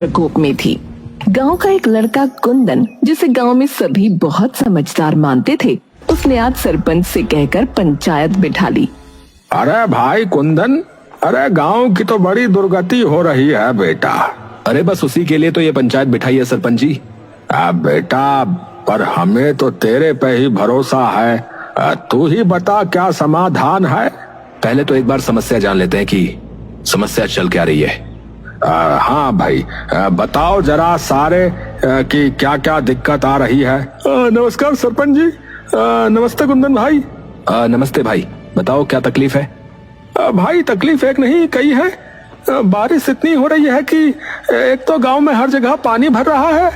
प्रकोप में थी। गांव का एक लड़का कुंदन, जिसे गांव में सभी बहुत समझदार मानते थे, उसने आज सरपंच से कहकर पंचायत बिठा ली। अरे भाई कुंदन, अरे गांव की तो बड़ी दुर्गति हो रही है बेटा। अरे बस उसी के लिए तो ये पंचायत बिठाई है सरपंच जी। बेटा, पर हमें तो तेरे पे ही भरोसा है। तू ही बता क्या समाधान है। पहले तो एक बार समस्या जान लेते हैं कि समस्या चल क्या रही है। हाँ भाई, बताओ जरा सारे कि क्या क्या दिक्कत आ रही है। नमस्कार सरपंच जी। नमस्ते कुंदन भाई। नमस्ते भाई, बताओ क्या तकलीफ है। भाई तकलीफ एक नहीं कई है। बारिश इतनी हो रही है कि एक तो गांव में हर जगह पानी भर रहा है।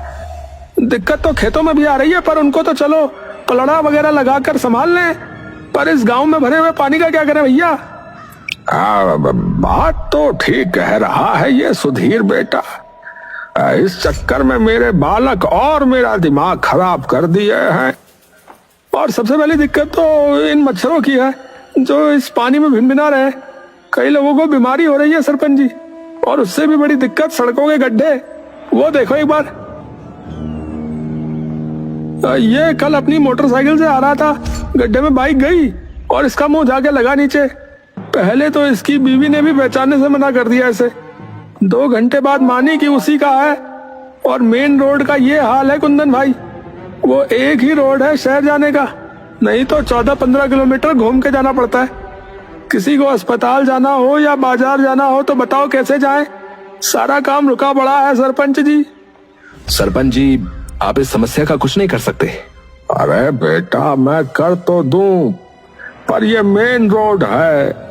दिक्कत तो खेतों में भी आ रही है, पर उनको तो चलो पलड़ा वगैरह लगाकर संभाल लें, पर इस गांव में भरे हुए पानी का क्या करें भैया। बात तो ठीक कह रहा है ये सुधीर बेटा। इस चक्कर में मेरे बालक और मेरा दिमाग खराब कर दिए हैं। और सबसे पहली दिक्कत तो इन मच्छरों की है जो इस पानी में भिनभिना रहे हैं। कई लोगों को बीमारी हो रही है सरपंच जी। और उससे भी बड़ी दिक्कत सड़कों के गड्ढे। वो देखो एक बार, ये कल अपनी मोटरसाइकिल से आ रहा था, गड्ढे में बाइक गई और इसका मुंह जाके लगा नीचे। पहले तो इसकी बीवी ने भी पहचानने से मना कर दिया इसे। 2 घंटे बाद मानी कि उसी का है। और मेन रोड का ये हाल है कुंदन भाई, वो एक ही रोड है शहर जाने का, नहीं तो 14-15 किलोमीटर घूम के जाना पड़ता है। किसी को अस्पताल जाना हो या बाजार जाना हो तो बताओ कैसे जाएं। सारा काम रुका पड़ा है सरपंच जी। सरपंच जी, आप इस समस्या का कुछ नहीं कर सकते। अरे बेटा, मैं कर तो दूं, पर ये मेन रोड है।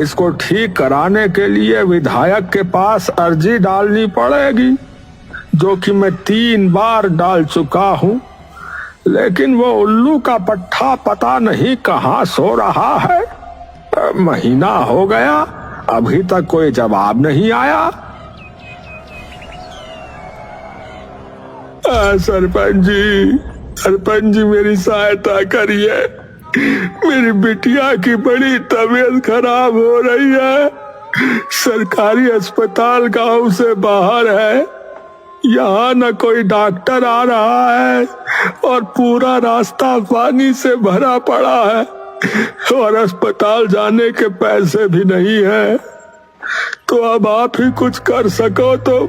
इसको ठीक कराने के लिए विधायक के पास अर्जी डालनी पड़ेगी, जो कि मैं 3 बार डाल चुका हूं। लेकिन वो उल्लू का पट्टा पता नहीं कहां सो रहा है। महीना हो गया, अभी तक कोई जवाब नहीं आया। सरपंच जी मेरी सहायता करिए। मेरी बिटिया की बड़ी तबीयत खराब हो रही है। सरकारी अस्पताल गांव से बाहर है, यहाँ न कोई डॉक्टर आ रहा है और पूरा रास्ता पानी से भरा पड़ा है और अस्पताल जाने के पैसे भी नहीं है। तो अब आप ही कुछ कर सको तो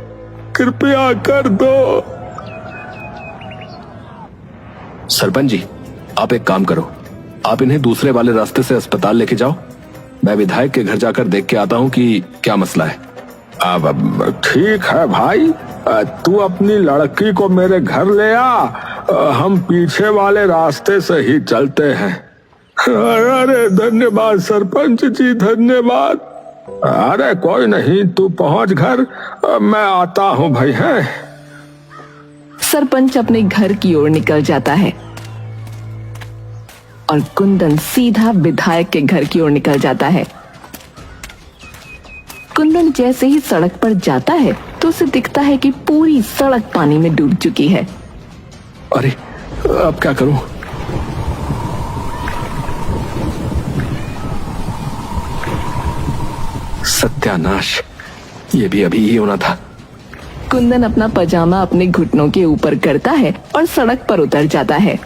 कृपया कर दो। सरपंच जी, आप एक काम करो, आप इन्हें दूसरे वाले रास्ते से अस्पताल लेके जाओ। मैं विधायक के घर जाकर देख के आता हूँ कि क्या मसला है। अब ठीक है भाई, तू अपनी लड़की को मेरे घर ले आ, हम पीछे वाले रास्ते से ही चलते हैं। अरे धन्यवाद सरपंच जी, धन्यवाद। अरे कोई नहीं, तू पहुंच घर, मैं आता हूँ भाई। है सरपंच अपने घर की ओर निकल जाता है और कुंदन सीधा विधायक के घर की ओर निकल जाता है। कुंदन जैसे ही सड़क पर जाता है तो उसे दिखता है कि पूरी सड़क पानी में डूब चुकी है। अरे अब क्या करूं? सत्यानाश, ये भी अभी ही होना था। कुंदन अपना पजामा अपने घुटनों के ऊपर करता है और सड़क पर उतर जाता है।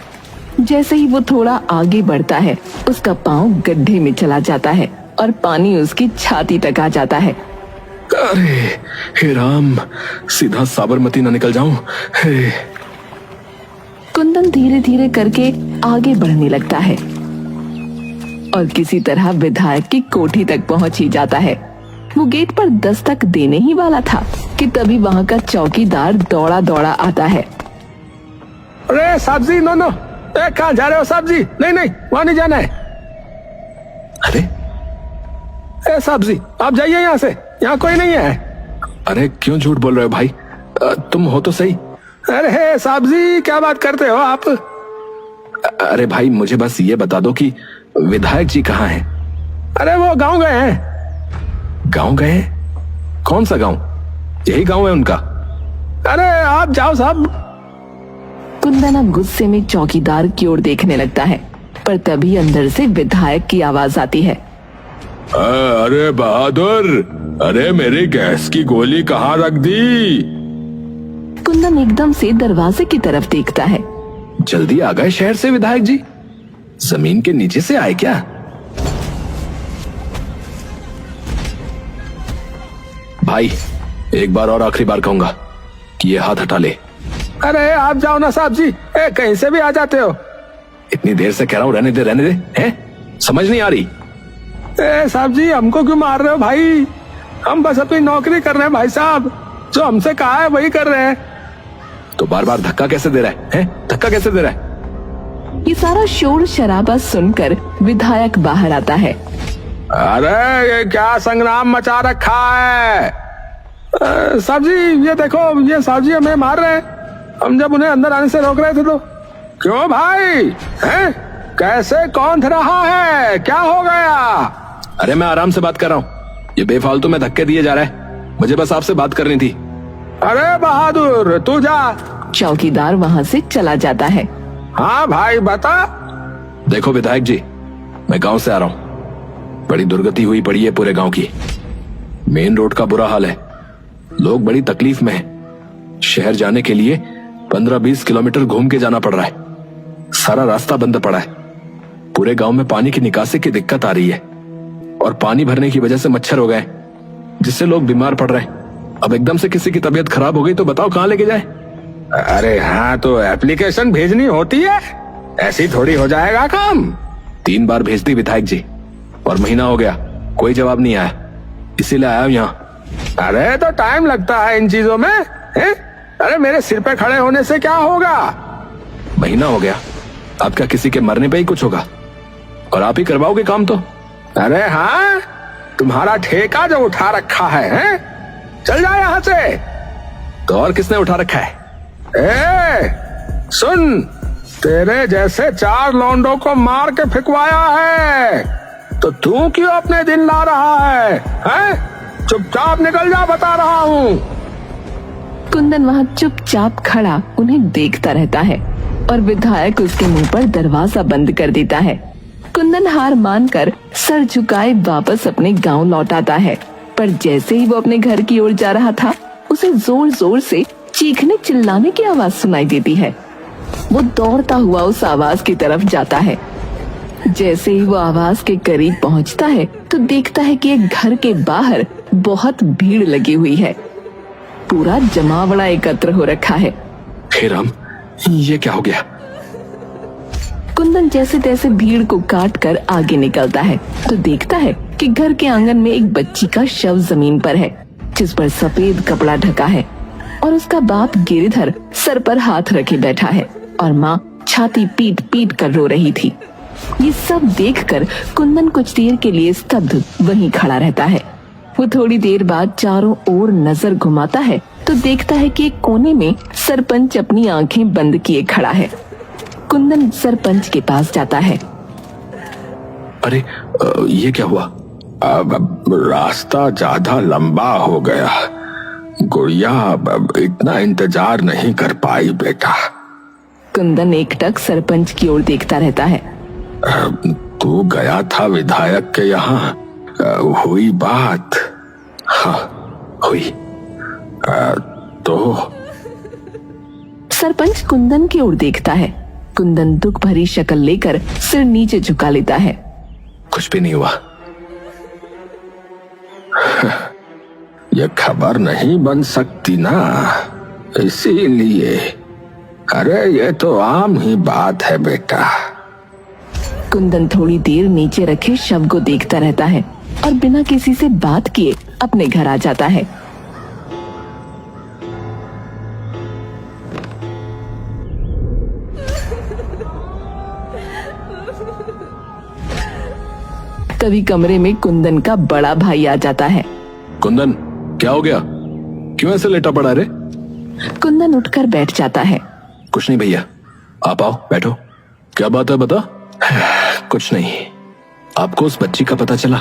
जैसे ही वो थोड़ा आगे बढ़ता है, उसका पांव गड्ढे में चला जाता है और पानी उसकी छाती तक आ जाता है। अरे हे राम, सीधा साबरमती ना निकल जाऊं। हे। कुंदन धीरे धीरे करके आगे बढ़ने लगता है और किसी तरह विधायक की कोठी तक पहुंच ही जाता है। वो गेट पर दस्तक देने ही वाला था कि तभी वहां का चौकीदार दौड़ा दौड़ा आता है। अरे साहब जी, नो, कहाँ जा रहे हो साहब जी? नहीं, वहां नहीं जाना है। अरे साहब जी, आप जाइए यहाँ से, यहाँ कोई नहीं है। अरे क्यों झूठ बोल रहे हो भाई? तुम हो तो सही। अरे साहब जी, क्या बात करते हो आप? अरे भाई, मुझे बस ये बता दो कि विधायक जी कहाँ हैं? अरे वो गांव गए हैं। गांव गए? कौन सा गांव? यही गांव है उनका? अरे आप जाओ साहब। कुंदन अब गुस्से में चौकीदार की ओर देखने लगता है, पर तभी अंदर से विधायक की आवाज आती है। अरे बहादुर, अरे मेरी गैस की गोली कहाँ रख दी? कुंदन एकदम से दरवाजे की तरफ देखता है। जल्दी आ गए शहर से विधायक जी? जमीन के नीचे से आए क्या? भाई, एक बार और आखिरी बार कहूंगा कि ये हाथ हटा ले। अरे आप जाओ ना साहब जी, कहीं से भी आ जाते हो। इतनी देर से कह रहा हूं रहने दे, हैं? समझ नहीं आ रही? साहब जी हमको क्यों मार रहे हो भाई? हम बस अपनी नौकरी कर रहे हैं भाई साहब, जो हमसे कहा है वही कर रहे हैं। तो बार बार धक्का कैसे दे रहा है? धक्का कैसे दे रहा है? ये सारा शोर शराबा सुनकर विधायक बाहर आता है। अरे ये क्या संग्राम मचा रखा है? साहब जी ये देखो, ये साहब जी हमें मार रहे हैं। हम जब उन्हें अंदर आने से रोक रहे थे तो। क्यों भाई, हैं? कैसे कौन रहा है? क्या हो गया? अरे मैं आराम से बात कर रहा हूँ, ये बेफालतू में धक्के दिए जा रहा है। मुझे बस आपसे बात करनी थी। अरे बहादुर तू जा। चौकीदार वहाँ से चला जाता है। हाँ भाई बता। देखो विधायक जी, मैं गांव से आ रहा हूँ। बड़ी दुर्गति हुई पड़ी है पूरे गांव की। मेन रोड का बुरा हाल है, लोग बड़ी तकलीफ में हैं। शहर जाने के लिए 15-20 किलोमीटर घूम के जाना पड़ रहा है। सारा रास्ता बंद पड़ा है। पूरे गांव में पानी की निकासी की दिक्कत आ रही है और पानी भरने की वजह से मच्छर हो गए, जिससे लोग बीमार पड़ रहे हैं। अब एकदम से किसी की तबीयत खराब हो गई तो बताओ कहाँ लेके जाए? अरे हाँ, तो एप्लीकेशन भेजनी होती है, ऐसी थोड़ी हो जाएगा काम। 3 बार भेज दी विधायक जी और महीना हो गया, कोई जवाब नहीं आया, इसीलिए आया हूं यहाँ। अरे तो टाइम लगता है इन चीजों में, हैं? अरे मेरे सिर पे खड़े होने से क्या होगा? महीना हो गया, अब क्या किसी के मरने पे ही कुछ होगा? और आप ही करवाओगे काम तो? अरे हाँ, तुम्हारा ठेका जो उठा रखा है, हैं? चल जा यहाँ से। तो और किसने उठा रखा है? सुन, तेरे जैसे 4 लौंडों को मार के फिकवाया है, तो तू क्यों अपने दिन ला रहा है, हैं? चुपचाप निकल जा, बता रहा हूँ। कुंदन वहाँ चुपचाप खड़ा उन्हें देखता रहता है और विधायक उसके मुंह पर दरवाजा बंद कर देता है। कुंदन हार मानकर सर झुकाए वापस अपने गांव लौट आता है, पर जैसे ही वो अपने घर की ओर जा रहा था, उसे जोर जोर से चीखने चिल्लाने की आवाज सुनाई देती है। वो दौड़ता हुआ उस आवाज की तरफ जाता है। जैसे ही वो आवाज के करीब पहुंचता है तो देखता है कि एक घर के बाहर बहुत भीड़ लगी हुई है। पूरा जमावड़ा एकत्र हो रखा है। हे राम, ये क्या हो गया? कुंदन जैसे तैसे भीड़ को काट कर आगे निकलता है तो देखता है कि घर के आंगन में एक बच्ची का शव जमीन पर है, जिस पर सफेद कपड़ा ढका है और उसका बाप गिरिधर सर पर हाथ रखे बैठा है और माँ छाती पीट पीट कर रो रही थी। ये सब देखकर कुंदन कुछ देर के लिए स्तब्ध वहीं खड़ा रहता है। वो थोड़ी देर बाद चारों ओर नजर घुमाता है तो देखता है कि एक कोने में सरपंच अपनी आंखें बंद किए खड़ा है। कुंदन सरपंच के पास जाता है। अरे ये क्या हुआ? अब रास्ता ज्यादा लंबा हो गया, गुड़िया अब इतना इंतजार नहीं कर पाई बेटा। कुंदन एकटक सरपंच की ओर देखता रहता है। तू गया था विधायक के यहाँ, हुई बात? हाँ हुई। तो सरपंच कुंदन की ओर देखता है। कुंदन दुख भरी शक्ल लेकर सिर नीचे झुका लेता है। कुछ भी नहीं हुआ। ये खबर नहीं बन सकती ना, इसीलिए। अरे ये तो आम ही बात है बेटा। कुंदन थोड़ी देर नीचे रखे शव को देखता रहता है और बिना किसी से बात किए अपने घर आ जाता है। तभी कमरे में कुंदन का बड़ा भाई आ जाता है। कुंदन, क्या हो गया? क्यों ऐसे लेटा पड़ा रे? कुंदन उठकर बैठ जाता है। कुछ नहीं भैया, आप आओ बैठो। क्या बात है बता? कुछ नहीं। आपको उस बच्ची का पता चला?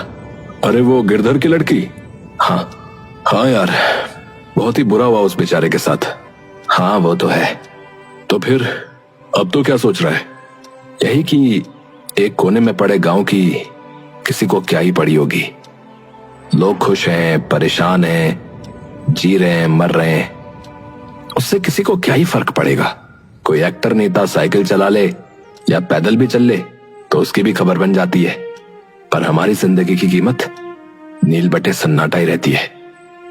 अरे वो गिरधर की लड़की? हाँ यार, बहुत ही बुरा हुआ उस बेचारे के साथ। हाँ वो तो है। तो फिर अब तो क्या सोच रहा है? यही कि एक कोने में पड़े गांव की किसी को क्या ही पड़ी होगी। लोग खुश हैं, परेशान हैं, जी रहे हैं, मर रहे हैं, उससे किसी को क्या ही फर्क पड़ेगा। कोई एक्टर नेता साइकिल चला ले या पैदल भी चल ले तो उसकी भी खबर बन जाती है। पर हमारी जिंदगी की कीमत नील बटे सन्नाटा ही रहती है।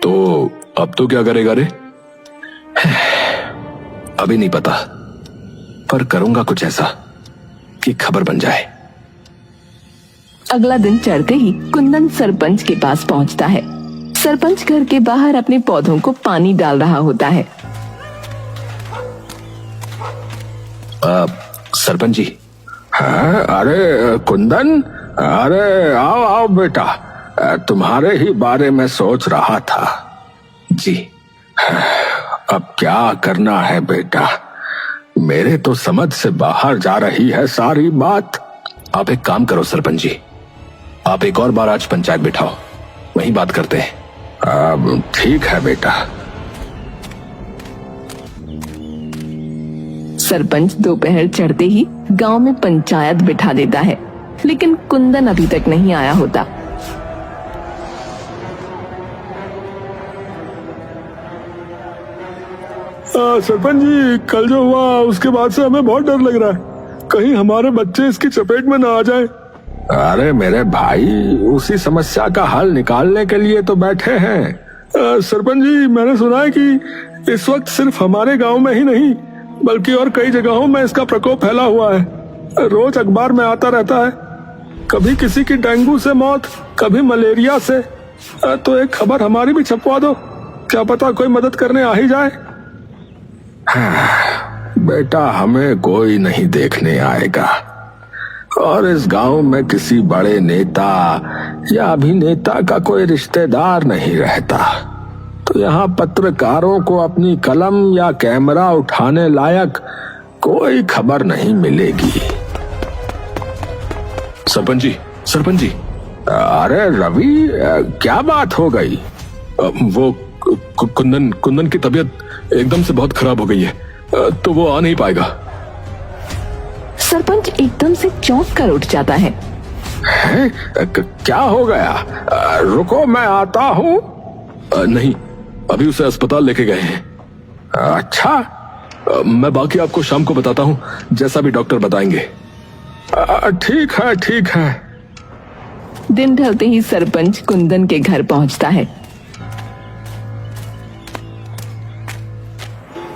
तो अब तो क्या करेगा रे? अभी नहीं पता, पर करूंगा कुछ ऐसा कि खबर बन जाए। अगला दिन चढ़ते ही कुंदन सरपंच के पास पहुंचता है। सरपंच घर के बाहर अपने पौधों को पानी डाल रहा होता है। सरपंच जी। हाँ, अरे कुंदन, अरे आओ आओ बेटा, तुम्हारे ही बारे में सोच रहा था। जी। अब क्या करना है बेटा? मेरे तो समझ से बाहर जा रही है सारी बात। आप एक काम करो सरपंच जी, आप एक और बार आज पंचायत बिठाओ, वहीं बात करते हैं। अब ठीक है बेटा। सरपंच दोपहर चढ़ते ही गांव में पंचायत बिठा देता है, लेकिन कुंदन अभी तक नहीं आया होता। सरपंच जी, कल जो हुआ उसके बाद से हमें बहुत डर लग रहा है, कहीं हमारे बच्चे इसकी चपेट में ना आ जाएं। अरे मेरे भाई, उसी समस्या का हल निकालने के लिए तो बैठे हैं। सरपंच जी, मैंने सुना है कि इस वक्त सिर्फ हमारे गांव में ही नहीं बल्कि और कई जगहों में इसका प्रकोप फैला हुआ है। रोज अखबार में आता रहता है, कभी किसी की डेंगू से मौत, कभी मलेरिया से। तो एक खबर हमारी भी छपवा दो, क्या पता कोई मदद करने आ ही जाए। बेटा, हमें कोई नहीं देखने आएगा और इस गांव में किसी बड़े नेता या अभिनेता का कोई रिश्तेदार नहीं रहता, तो यहाँ पत्रकारों को अपनी कलम या कैमरा उठाने लायक कोई खबर नहीं मिलेगी। सरपंच जी, सरपंच जी। अरे रवि, क्या बात हो गई? वो कुंदन की तबीयत एकदम से बहुत खराब हो गई है, तो वो आ नहीं पाएगा। सरपंच एकदम से चौंक कर उठ जाता है। क्या हो गया? रुको, मैं आता हूँ। नहीं, अभी उसे अस्पताल लेके गए हैं। अच्छा, मैं बाकी आपको शाम को बताता हूँ, जैसा भी डॉक्टर बताएंगे। ठीक है, ठीक है। दिन ढलते ही सरपंच कुंदन के घर पहुंचता है।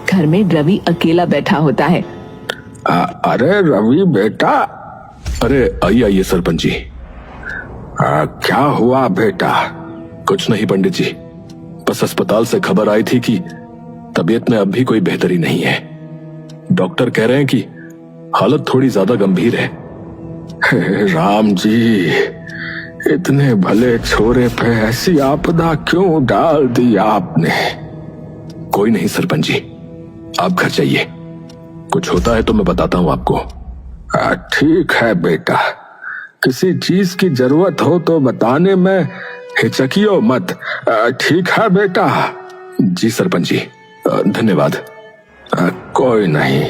घर में रवि अकेला बैठा होता है। अरे रवि बेटा। अरे आइए आइए सरपंच जी। क्या हुआ बेटा? कुछ नहीं पंडित जी, बस अस्पताल से खबर आई थी कि तबीयत में अब भी कोई बेहतरी नहीं है। डॉक्टर कह रहे हैं कि हालत थोड़ी ज्यादा गंभीर है। राम जी, इतने भले छोरे पे ऐसी आपदा क्यों डाल दी आपने? कोई नहीं सरपंच जी, आप घर जाइए, कुछ होता है तो मैं बताता हूँ आपको। ठीक है बेटा, किसी चीज की जरूरत हो तो बताने में हिचकियो मत। ठीक है बेटा। जी सरपंच जी, धन्यवाद। कोई नहीं।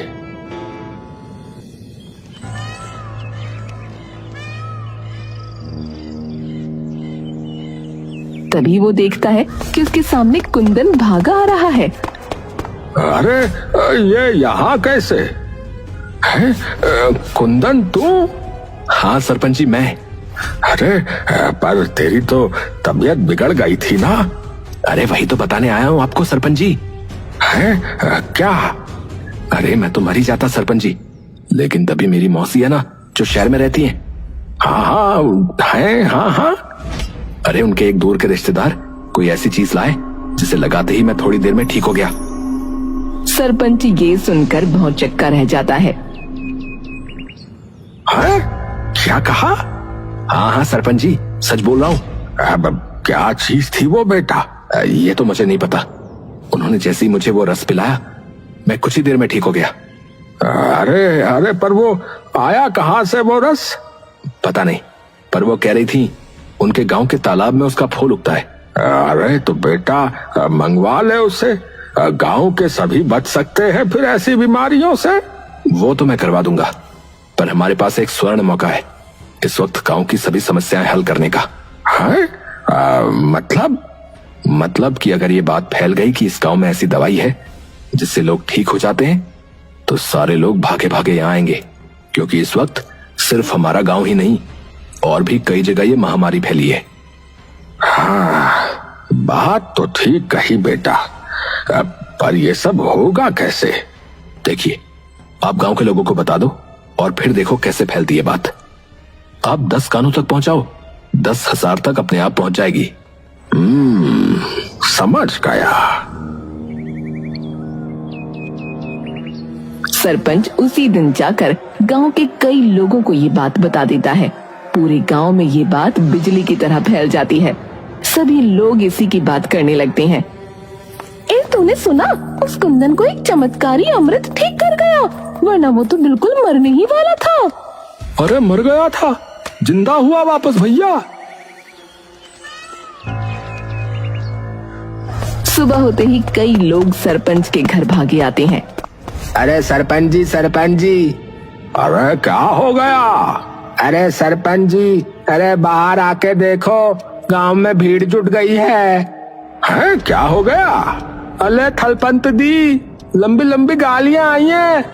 तभी वो देखता है कि उसके सामने कुंदन भागा आ रहा है। अरे ये यहाँ कैसे है? कुंदन तू? हाँ सरपंच जी, मैं। अरे पर तेरी तो तबीयत बिगड़ गई थी ना? अरे वही तो बताने आया हूँ आपको सरपंच जी। है क्या? अरे मैं तो मर ही जाता सरपंच जी, लेकिन तभी मेरी मौसी है ना, जो शहर में रहती है। हाँ हाँ है, हाँ हाँ। अरे उनके एक दूर के रिश्तेदार कोई ऐसी चीज लाए जिसे लगाते ही मैं थोड़ी देर में ठीक हो गया। सरपंच ये सुनकर भौंचक्का रह जाता है। क्या कहा? हाँ हाँ सरपंच जी, सच बोल रहा हूँ। अब क्या चीज थी वो बेटा? ये तो मुझे नहीं पता, उन्होंने जैसे ही मुझे वो रस पिलाया मैं कुछ ही देर में ठीक हो गया। अरे अरे पर वो आया कहाँ से वो रस? पता नहीं, पर वो कह रही थी उनके गांव के तालाब में उसका फूल उगता है। अरे तो बेटा मंगवा ले उससे, गांव के सभी बच सकते हैं फिर ऐसी बीमारियों से। वो तो मैं करवा दूंगा, पर हमारे पास एक स्वर्ण मौका है, इस वक्त गांव की सभी समस्याएं हल करने का है। मतलब कि अगर ये बात फैल गई कि इस गांव में ऐसी दवाई है जिससे लोग ठीक हो जाते हैं, तो सारे लोग भागे भागे यहाँ आएंगे, क्योंकि इस वक्त सिर्फ हमारा गांव ही नहीं और भी कई जगह ये महामारी फैली है। हाँ, बात तो ठीक कही बेटा, पर ये सब होगा कैसे? देखिए, आप गांव के लोगों को बता दो और फिर देखो कैसे फैलती है बात। आप 10 कानों तक पहुंचाओ, 10,000 तक अपने आप पहुंच जाएगी। समझ गया। सरपंच उसी दिन जाकर गांव के कई लोगों को ये बात बता देता है। पूरे गांव में ये बात बिजली की तरह फैल जाती है। सभी लोग इसी की बात करने लगते हैं। ए, तूने सुना? उस कुंदन को एक चमत्कारी अमृत ठीक कर गया, वरना वो तो बिल्कुल मरने ही वाला था। अरे मर गया था, जिंदा हुआ वापस भैया। सुबह होते ही कई लोग सरपंच के घर भागे आते हैं। अरे सरपंच जी। अरे क्या हो गया? अरे सरपंच जी, अरे बाहर आके देखो, गांव में भीड़ जुट गई है। हैं, क्या हो गया? अरे थलपंत दी, लंबी लंबी गालियां आई हैं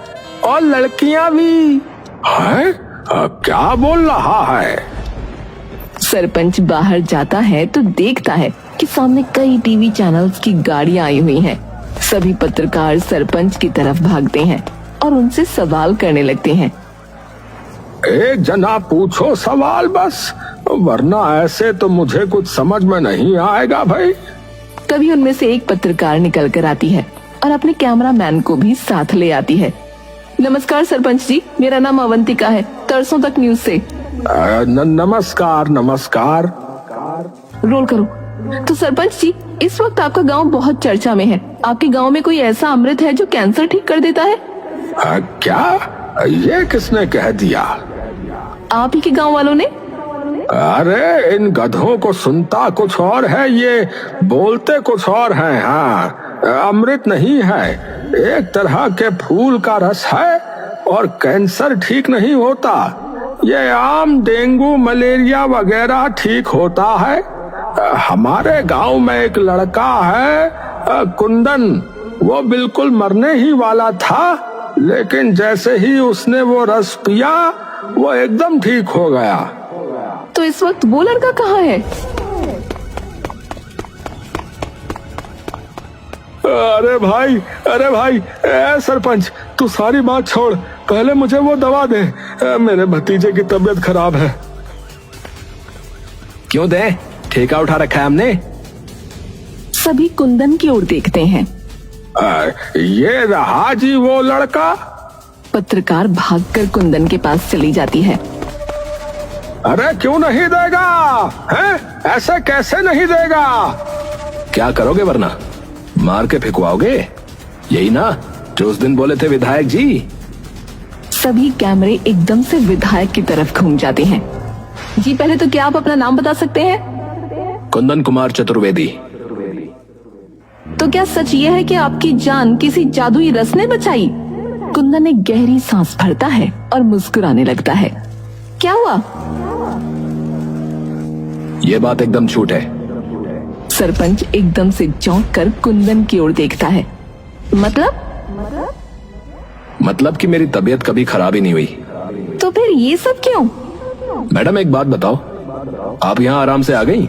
और लड़कियां भी। हैं? क्या बोल रहा है? सरपंच बाहर जाता है तो देखता है कि सामने कई टीवी चैनल्स की गाड़ियां आई हुई हैं। सभी पत्रकार सरपंच की तरफ भागते हैं और उनसे सवाल करने लगते हैं। एक जना पूछो सवाल बस, वरना ऐसे तो मुझे कुछ समझ में नहीं आएगा भाई। तभी उनमें से एक पत्रकार निकल कर आती है और अपने कैमरामैन को भी साथ ले आती है। नमस्कार सरपंच जी, मेरा नाम अवंतिका है, तरसों तक न्यूज से। नमस्कार। रोल करो। तो सरपंच जी, इस वक्त आपका गांव बहुत चर्चा में है। आपके गांव में कोई ऐसा अमृत है जो कैंसर ठीक कर देता है? क्या? ये किसने कह दिया? आप ही के गांव वालों ने। अरे इन गधों को सुनता कुछ और है, ये बोलते कुछ और है। हाँ, अमृत नहीं है, एक तरह के फूल का रस है और कैंसर ठीक नहीं होता। ये आम डेंगू मलेरिया वगैरह ठीक होता है। हमारे गांव में एक लड़का है कुंदन, वो बिल्कुल मरने ही वाला था, लेकिन जैसे ही उसने वो रस पिया वो एकदम ठीक हो गया। तो इस वक्त वो लड़का कहाँ है? अरे भाई, सरपंच तू सारी बात छोड़, पहले मुझे वो दवा दे, मेरे भतीजे की तबीयत खराब है। क्यों दे? ठेका उठा रखा है हमने। सभी कुंदन की ओर देखते हैं। ये रहा जी वो लड़का। पत्रकार भागकर कुंदन के पास चली जाती है। अरे क्यों नहीं देगा? हैं? ऐसा कैसे नहीं देगा? क्या करोगे वरना? मार के फेंकवाओगे? यही ना जो उस दिन बोले थे विधायक जी। सभी कैमरे एकदम से विधायक की तरफ घूम जाते हैं। जी, पहले तो क्या आप अपना नाम बता सकते हैं? कुंदन कुमार चतुर्वेदी। तो क्या सच ये है कि आपकी जान किसी जादुई रस ने बचाई? कुंदन एक गहरी सांस भरता है और मुस्कुराने लगता है। क्या हुआ? ये बात एकदम झूठ है। सरपंच एकदम से चौंक कर कुंदन की ओर देखता है। मतलब कि मेरी तबीयत कभी खराब ही नहीं हुई। तो फिर ये सब क्यों? मैडम एक बात बताओ, आप यहाँ आराम से आ गई?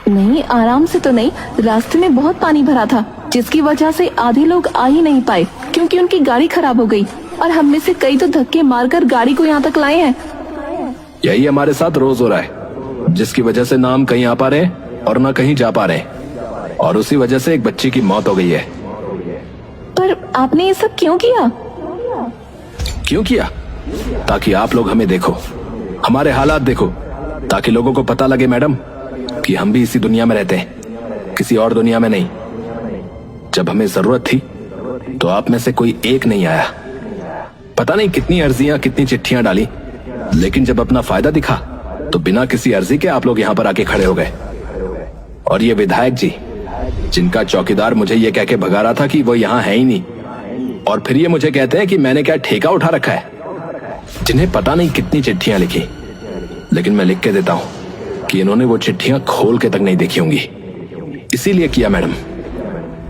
नहीं, आराम से तो नहीं, रास्ते में बहुत पानी भरा था, जिसकी वजह से आधे लोग आ ही नहीं पाए क्योंकि उनकी गाड़ी खराब हो गई और हम में से कई तो धक्के मारकर गाड़ी को यहाँ तक लाए हैं। यही हमारे साथ रोज हो रहा है, जिसकी वजह से ना हम कहीं आ पा रहे और ना कहीं जा पा रहे, और उसी वजह से एक बच्ची की मौत हो गई है। पर आपने ये सब क्यों किया? क्यों किया? ताकि आप लोग हमें देखो, हमारे हालात देखो, ताकि लोगों को पता लगे मैडम कि हम भी इसी दुनिया में रहते हैं, किसी और दुनिया में नहीं। जब हमें जरूरत थी तो आप में से कोई एक नहीं आया। पता नहीं कितनी अर्जियां, कितनी चिट्ठियां डाली, लेकिन जब अपना फायदा दिखा तो बिना किसी अर्जी के आप लोग यहाँ पर आके खड़े हो गए। और ये विधायक जी, जिनका चौकीदार मुझे ये कह के भगा रहा था कि वो यहाँ है ही नहीं, और फिर ये मुझे कहते हैं कि मैंने क्या ठेका उठा रखा है। जिन्हें पता नहीं कितनी चिट्ठियां लिखी, लेकिन मैं लिख के देता हूं कि इन्होंने वो चिट्ठियां खोल के तक नहीं देखी होंगी। इसीलिए किया मैडम,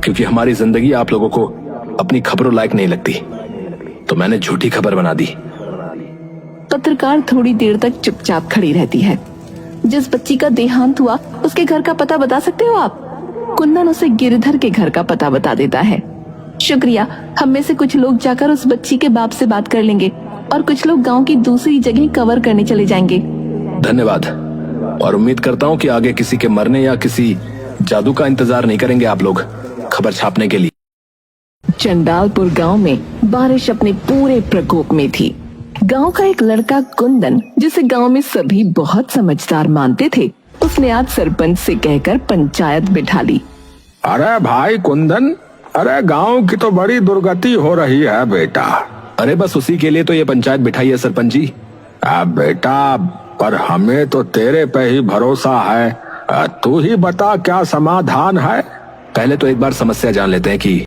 क्योंकि हमारी जिंदगी आप लोगों को अपनी खबरों लायक नहीं लगती, तो मैंने झूठी खबर बना दी। पत्रकार थोड़ी देर तक चुपचाप खड़ी रहती है। जिस बच्ची का देहांत हुआ उसके घर का पता बता सकते हो आप? कुंदन उसे गिरधर के घर का पता बता देता है। शुक्रिया, हम में से कुछ लोग जाकर उस बच्ची के बाप से बात कर लेंगे और कुछ लोग गांव की दूसरी जगह कवर करने चले जाएंगे। धन्यवाद, और उम्मीद करता हूं कि आगे किसी के मरने या किसी जादू का इंतजार नहीं करेंगे आप लोग खबर छापने के लिए। चंडालपुर गांव में बारिश अपने पूरे प्रकोप में थी। गांव का एक लड़का कुंदन, जिसे गांव में सभी बहुत समझदार मानते थे, उसने आज सरपंच से कहकर पंचायत बिठा ली। अरे भाई कुंदन, अरे गांव की तो बड़ी दुर्गति हो रही है बेटा। अरे बस उसी के लिए तो ये पंचायत बिठाई है सरपंच जी। अब बेटा, पर हमें तो तेरे पे ही भरोसा है। तू ही बता क्या समाधान है। पहले तो एक बार समस्या जान लेते हैं कि